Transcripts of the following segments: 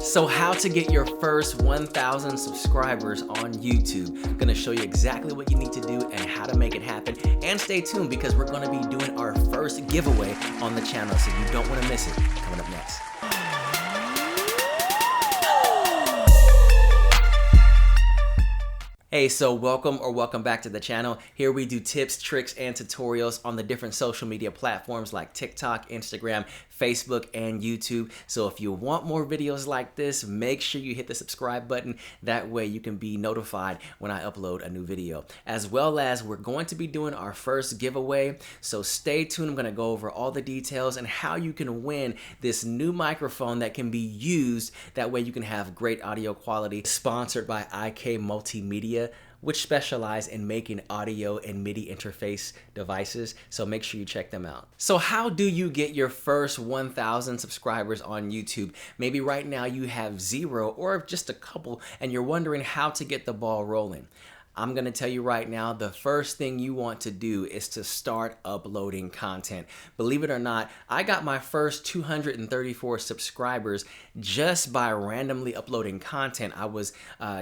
So how to get your first 1,000 subscribers on YouTube. I'm gonna show you exactly what you need to do and how to make it happen. And stay tuned because we're gonna be doing our first giveaway on the channel, so you don't wanna miss it. Coming up next. Hey, so welcome back to the channel. Here we do tips, tricks, and tutorials on the different social media platforms like TikTok, Instagram, Facebook, and YouTube. So if you want more videos like this, make sure you hit the subscribe button. That way you can be notified when I upload a new video. As well as we're going to be doing our first giveaway. So stay tuned. I'm gonna go over all the details and how you can win this new microphone that can be used. That way you can have great audio quality. Sponsored by IK Multimedia, which specialize in making audio and MIDI interface devices. So make sure you check them out. So how do you get your first 1,000 subscribers on YouTube? Maybe right now you have 0 or just a couple and you're wondering how to get the ball rolling. I'm gonna tell you right now, the first thing you want to do is to start uploading content. Believe it or not, I got my first 234 subscribers just by randomly uploading content. I was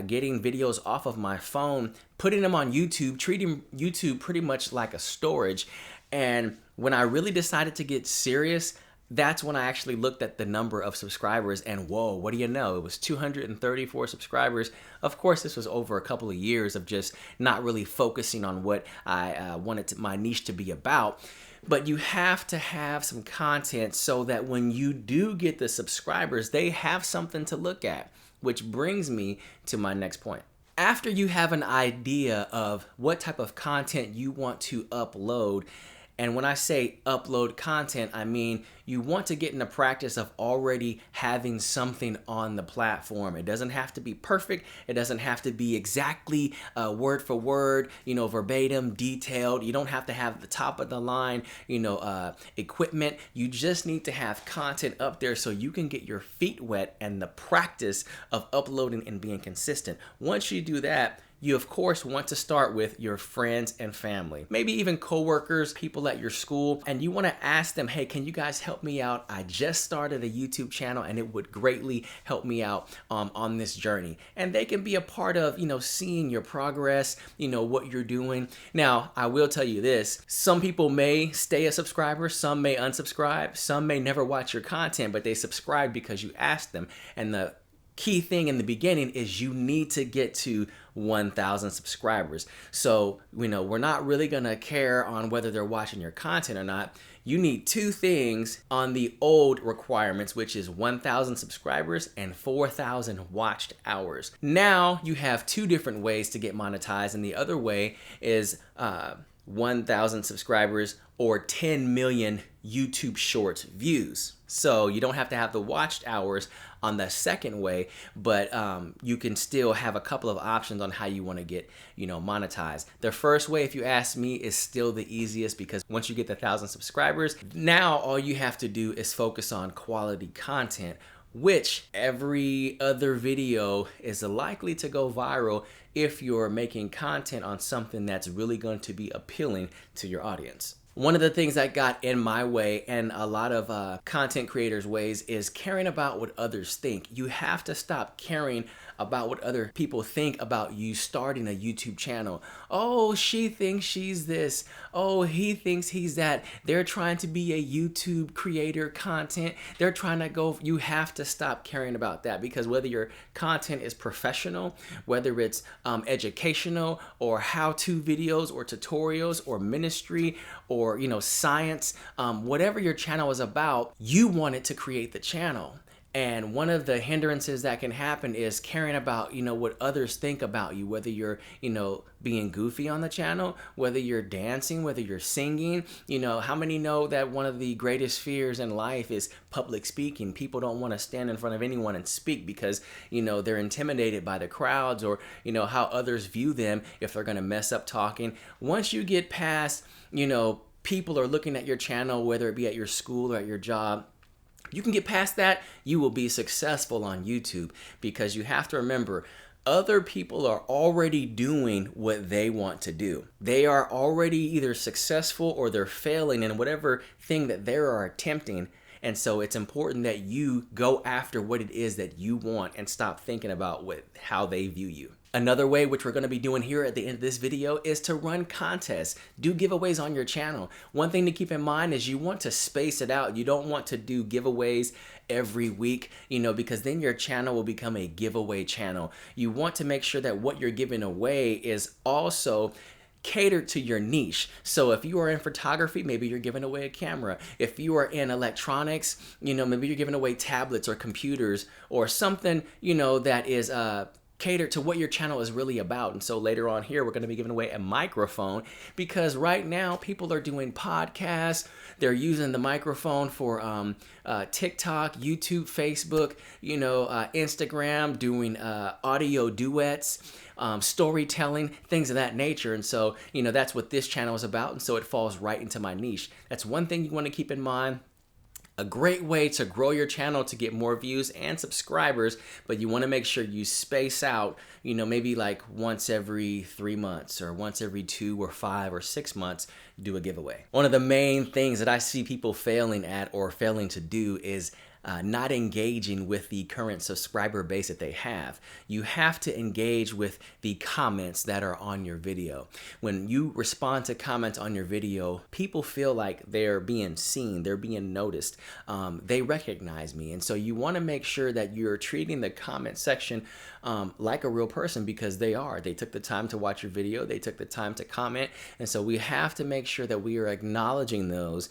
getting videos off of my phone, putting them on YouTube, treating YouTube pretty much like a storage. And when I really decided to get serious, that's when I actually looked at the number of subscribers and whoa, what do you know? It was 234 subscribers. Of course, this was over a couple of years of just not really focusing on what I wanted my niche to be about. But you have to have some content so that when you do get the subscribers, they have something to look at, which brings me to my next point. After you have an idea of what type of content you want to upload, and when I say upload content, I mean you want to get in the practice of already having something on the platform. It doesn't have to be perfect. It doesn't have to be exactly word for word, verbatim, detailed. You don't have to have the top of the line, equipment. You just need to have content up there so you can get your feet wet and the practice of uploading and being consistent. Once you do that, you of course want to start with your friends and family, maybe even coworkers, people at your school, and you want to ask them, hey, can you guys help me out? I just started a YouTube channel and it would greatly help me out on this journey. And they can be a part of, seeing your progress, what you're doing. Now, I will tell you this, some people may stay a subscriber, some may unsubscribe, some may never watch your content, but they subscribe because you asked them. And the key thing in the beginning is you need to get to 1,000 subscribers. So, we're not really gonna care on whether they're watching your content or not. You need 2 things on the old requirements, which is 1,000 subscribers and 4,000 watched hours. Now you have 2 different ways to get monetized, and the other way is 1,000 subscribers or 10 million YouTube Shorts views. So you don't have to have the watched hours on the second way, but you can still have a couple of options on how you want to get, monetized. The first way, if you ask me, is still the easiest because once you get the 1,000 subscribers, now all you have to do is focus on quality content, which every other video is likely to go viral if you're making content on something that's really going to be appealing to your audience. One of the things that got in my way and a lot of content creators' ways is caring about what others think. You have to stop caring about what other people think about you starting a YouTube channel. Oh, she thinks she's this. Oh, he thinks he's that. They're trying to be a YouTube creator content. They're trying to go. You have to stop caring about that because whether your content is professional, whether it's educational or how-to videos or tutorials or ministry or science, whatever your channel is about, you want it to create the channel. And one of the hindrances that can happen is caring about, what others think about you, whether you're, being goofy on the channel, whether you're dancing, whether you're singing. How many know that one of the greatest fears in life is public speaking? People don't want to stand in front of anyone and speak because, they're intimidated by the crowds or, how others view them if they're going to mess up talking. Once you get past, people are looking at your channel, whether it be at your school or at your job, you can get past that, you will be successful on YouTube because you have to remember other people are already doing what they want to do. They are already either successful or they're failing in whatever thing that they are attempting. And so it's important that you go after what it is that you want and stop thinking about how they view you. Another way, which we're going to be doing here at the end of this video, is to run contests. Do giveaways on your channel. One thing to keep in mind is you want to space it out. You don't want to do giveaways every week, because then your channel will become a giveaway channel. You want to make sure that what you're giving away is also catered to your niche. So if you are in photography, maybe you're giving away a camera. If you are in electronics, maybe you're giving away tablets or computers or something, that is catered to what your channel is really about. And so later on here, we're going to be giving away a microphone, because right now people are doing podcasts. They're using the microphone for TikTok, YouTube, Facebook, Instagram, doing audio duets, storytelling, things of that nature. And so, that's what this channel is about. And so it falls right into my niche. That's one thing you want to keep in mind. A great way to grow your channel to get more views and subscribers, but you want to make sure you space out, maybe like once every 3 months or once every 2 or 5 or 6 months, do a giveaway. One of the main things that I see people failing at or failing to do is not engaging with the current subscriber base that they have. You have to engage with the comments that are on your video. When you respond to comments on your video, people feel like they're being seen, they're being noticed, they recognize me. And so you want to make sure that you're treating the comment section like a real person, because they are. They took the time to watch your video, they took the time to comment, and so we have to make sure that we are acknowledging those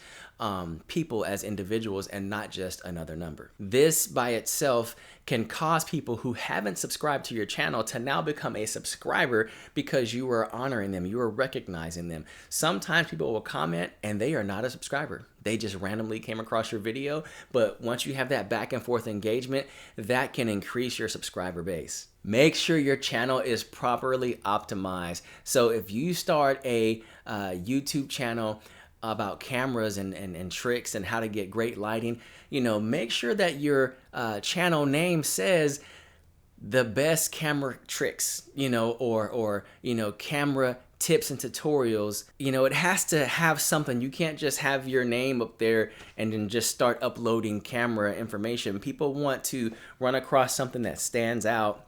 people as individuals and not just another number. This by itself can cause people who haven't subscribed to your channel to now become a subscriber, because you are honoring them, you are recognizing them. Sometimes people will comment and they are not a subscriber. They just randomly came across your video, but once you have that back and forth engagement, that can increase your subscriber base. Make sure your channel is properly optimized. So if you start a YouTube channel about cameras and tricks and how to get great lighting, make sure that your channel name says the best camera tricks, or camera tips and tutorials. It has to have something. You can't just have your name up there and then just start uploading camera information. People want to run across something that stands out.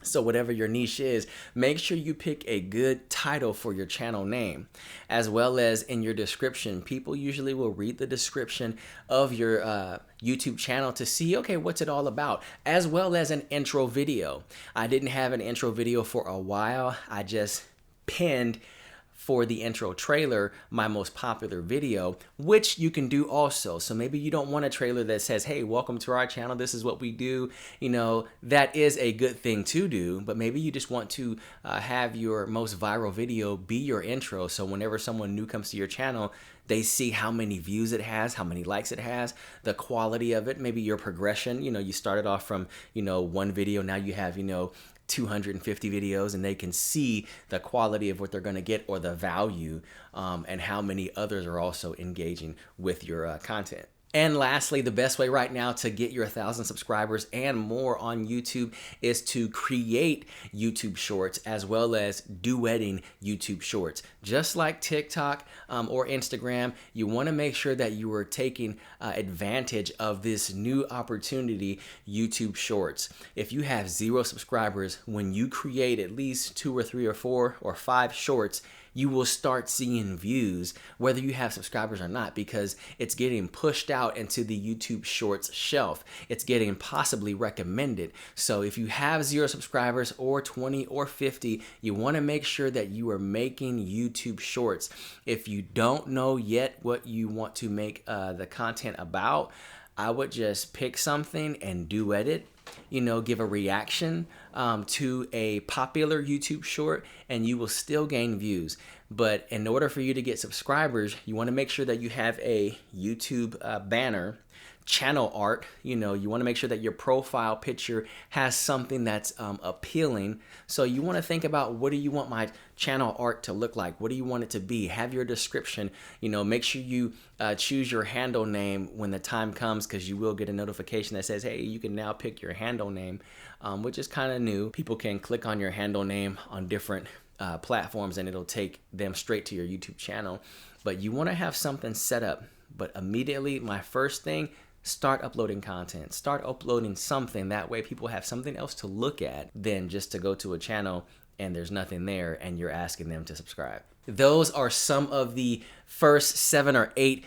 So whatever your niche is, make sure you pick a good title for your channel name, as well as in your description. People usually will read the description of your YouTube channel to see, okay, what's it all about, as well as an intro video. I didn't have an intro video for a while. I just pinned for the intro trailer my most popular video, which you can do also. So maybe you don't want a trailer that says, hey, welcome to our channel, this is what we do. That is a good thing to do, but maybe you just want to have your most viral video be your intro. So whenever someone new comes to your channel, they see how many views it has, how many likes it has, the quality of it, maybe your progression. You started off from, one video, now you have, 250 videos, and they can see the quality of what they're going to get, or the value, and how many others are also engaging with your content. And lastly, the best way right now to get your 1,000 subscribers and more on YouTube is to create YouTube shorts, as well as duetting YouTube shorts. Just like TikTok or Instagram, you want to make sure that you are taking advantage of this new opportunity, YouTube shorts. If you have 0 subscribers, when you create at least 2 or 3 or 4 or 5 shorts, you will start seeing views whether you have subscribers or not, because it's getting pushed out into the YouTube Shorts shelf. It's getting possibly recommended. So if you have 0 subscribers or 20 or 50, you want to make sure that you are making YouTube Shorts. If you don't know yet what you want to make the content about, I would just pick something and duet it. Give a reaction to a popular YouTube short, and you will still gain views. But in order for you to get subscribers, you want to make sure that you have a YouTube banner, channel art. You want to make sure that your profile picture has something that's appealing. So you want to think about, what do you want my channel art to look like? What do you want it to be? Have your description. Make sure you choose your handle name when the time comes, because you will get a notification that says, hey, you can now pick your handle name, which is kind of new. People can click on your handle name on different platforms, and it'll take them straight to your YouTube channel. But you want to have something set up. But immediately, my first thing, start uploading content, start uploading something. That way people have something else to look at than just to go to a channel and there's nothing there and you're asking them to subscribe. Those are some of the first 7 or 8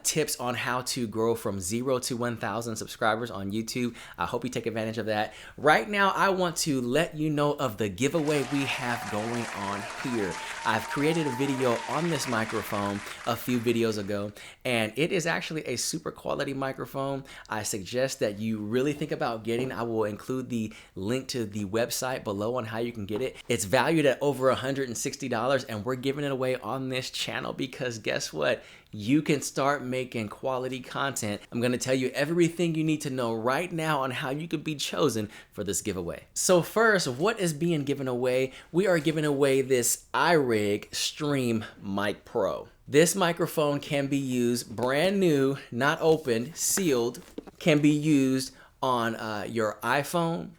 tips on how to grow from 0 to 1,000 subscribers on YouTube. I hope you take advantage of that. Right now, I want to let you know of the giveaway we have going on here. I've created a video on this microphone a few videos ago, and it is actually a super quality microphone. I suggest that you really think about getting. I will include the link to the website below on how you can get it. It's valued at over $160, and we're giving it away on this channel because guess what? You can start making quality content. I'm gonna tell you everything you need to know right now on how you could be chosen for this giveaway. So first, what is being given away? We are giving away this iRig Stream Mic Pro. This microphone can be used brand new, not opened, sealed, can be used on your iPhone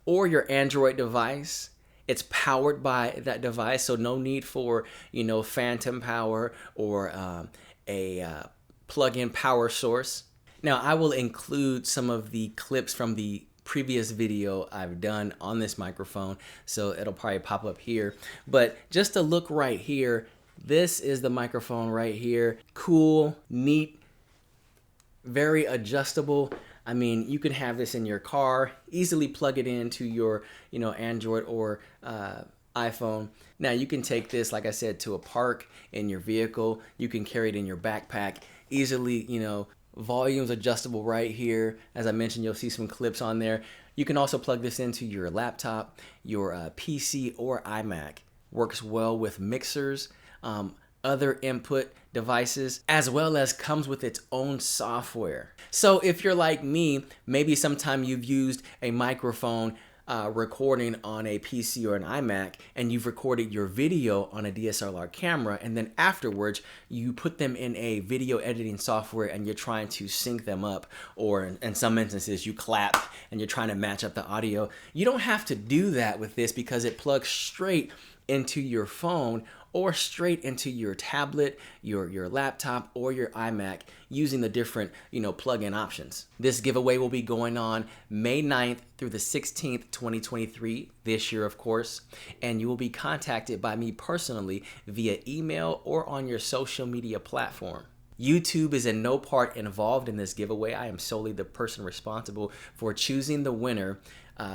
or your Android device. It's powered by that device, so no need for, phantom power or a plug-in power source. Now, I will include some of the clips from the previous video I've done on this microphone, so it'll probably pop up here. But just to look right here, this is the microphone right here. Cool, neat, very adjustable. I mean, you can have this in your car, easily plug it into your, Android or iPhone. Now you can take this, like I said, to a park in your vehicle. You can carry it in your backpack easily, volumes adjustable right here. As I mentioned, you'll see some clips on there. You can also plug this into your laptop, your PC or iMac. Works well with mixers, other input devices, as well as comes with its own software. So if you're like me, maybe sometime you've used a microphone recording on a PC or an iMac, and you've recorded your video on a DSLR camera, and then afterwards you put them in a video editing software and you're trying to sync them up, or in some instances you clap and you're trying to match up the audio. You don't have to do that with this because it plugs straight into your phone or straight into your tablet, your laptop, or your iMac using the different, plug-in options. This giveaway will be going on May 9th through the 16th, 2023, this year, of course, and you will be contacted by me personally via email or on your social media platform. YouTube is in no part involved in this giveaway. I am solely the person responsible for choosing the winner,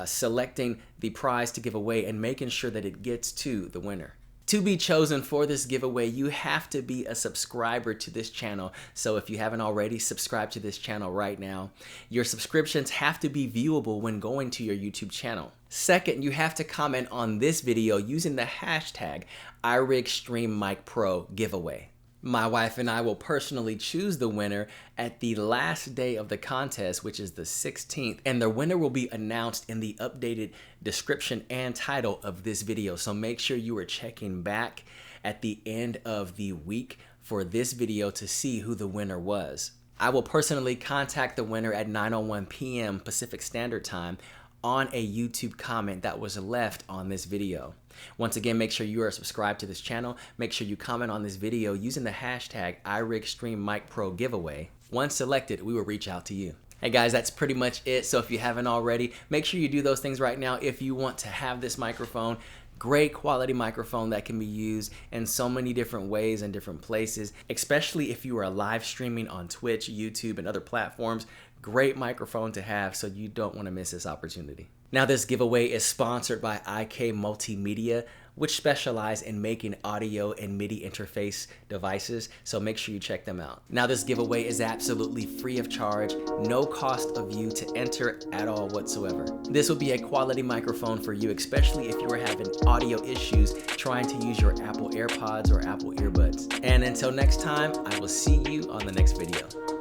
selecting the prize to give away, and making sure that it gets to the winner. To be chosen for this giveaway, you have to be a subscriber to this channel. So if you haven't already, subscribe to this channel right now. Your subscriptions have to be viewable when going to your YouTube channel. Second, you have to comment on this video using the hashtag iRig Stream Mic Pro giveaway. My wife and I will personally choose the winner at the last day of the contest, which is the 16th, and the winner will be announced in the updated description and title of this video. So make sure you are checking back at the end of the week for this video to see who the winner was. I will personally contact the winner at 9:01 p.m. Pacific Standard Time on a YouTube comment that was left on this video. Once again, make sure you are subscribed to this channel. Make sure you comment on this video using the hashtag iRig Stream Mic Pro giveaway. Once selected, we will reach out to you. Hey guys, that's pretty much it. So if you haven't already, make sure you do those things right now if you want to have this microphone. Great quality microphone that can be used in so many different ways and different places, especially if you are live streaming on Twitch, YouTube, and other platforms. Great microphone to have, so you don't want to miss this opportunity. Now, this giveaway is sponsored by IK Multimedia, which specialize in making audio and MIDI interface devices, so make sure you check them out. Now, this giveaway is absolutely free of charge, no cost of you to enter at all whatsoever. This will be a quality microphone for you, especially if you are having audio issues trying to use your Apple AirPods or Apple earbuds. And until next time, I will see you on the next video.